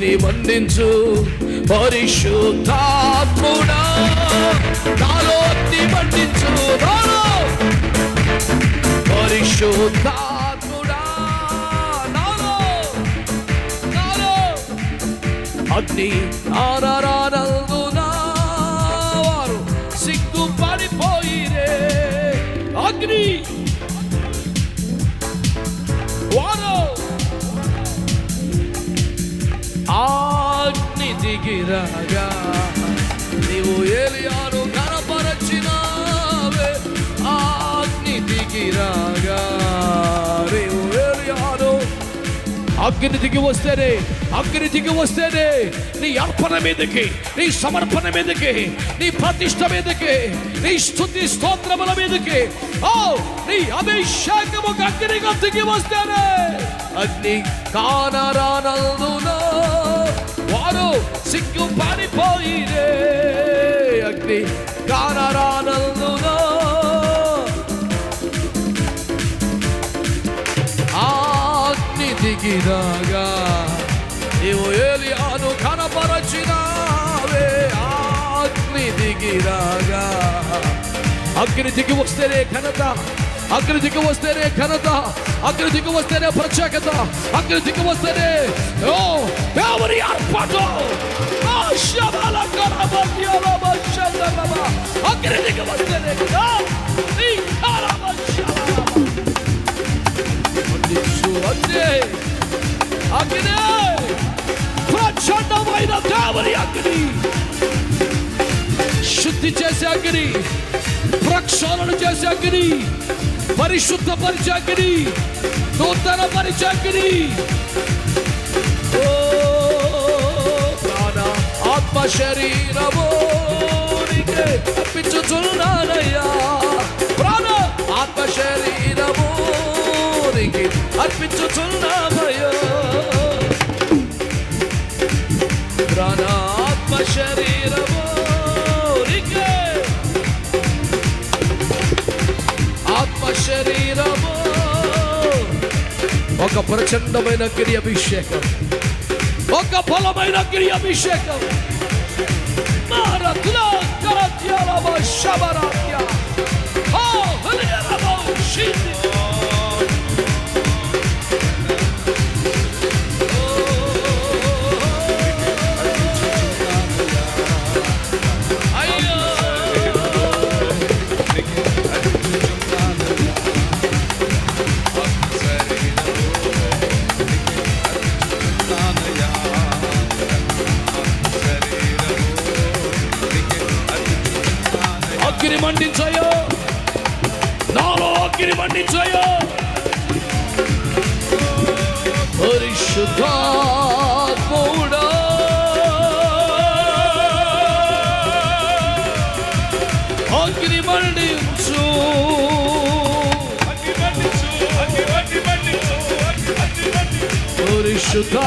అగ్ని మండించు పరిశుద్ధాత్ముడా, నాలో అగ్ని మండించు, నాలో పరిశుద్ధాత్ముడా, నాలో అగ్ని ఆరారానందునా వారు సిగ్గుపడిపోయిరే. అగ్ని వారు అగ్ని దిగిరాగా నీవు ఏలియాను కనపరచినావే. అగ్ని దిగిరాగా నీవు ఏలియాను. అగ్ని దిగి వస్తేనే, అగ్ని దిగి వస్తేనే నీ అర్పణ మీదకి, నీ సమర్పణ మీదకి, నీ ప్రతిష్ట మీదకి, నీ స్తుతి స్తోత్రముల మీదకి నీ అభిషేకము అగ్నిగా దిగి వస్తేనే అగ్ని కానరానందునా వారు సిగ్గుపడిపోయిరే. అగ్ని కానరానందునా అగ్ని దిగిరాగా నీవు ఏలియాను కనపరచినావే. అగ్ని దిగిరాగా. అగ్ని దిగి వస్తేనే ఘనత, అగ్ని దిగి వస్తేనే ఘనత, అగ్ని దిగి వస్తేనే ప్రత్యేకత, అగ్ని దిగి వస్తేనే దేవుని అర్పణ. అగ్ని దిగి వస్తేనే అగ్ని, ప్రచండమైన దేవుని అగ్ని, శుద్ధి చేసే అగ్ని, ప్రక్షాళన చేసే అగ్ని, పరిశుద్ధ పరిచే అగ్ని, నూతన పరిచే అగ్ని. ప్రాణ ఆత్మ శరీరము నీకే అర్పించుచున్నానయ్యా. ప్రాణ ఆత్మ శరీరము నీకే అర్పించుచున్నానయ్యా. ప్రాణ ఆత్మ శరీరము నీకే, ఆత్మ శరీరము. ఒక ప్రచండమైన అగ్ని అభిషేకం, ఒక బలమైన అగ్ని అభిషేకం. అగ్ని మండించయో, నాలో అగ్ని మండించయో. పరిశుద్ధాత్ముడా అగ్ని మండించు, పరిశుద్ధ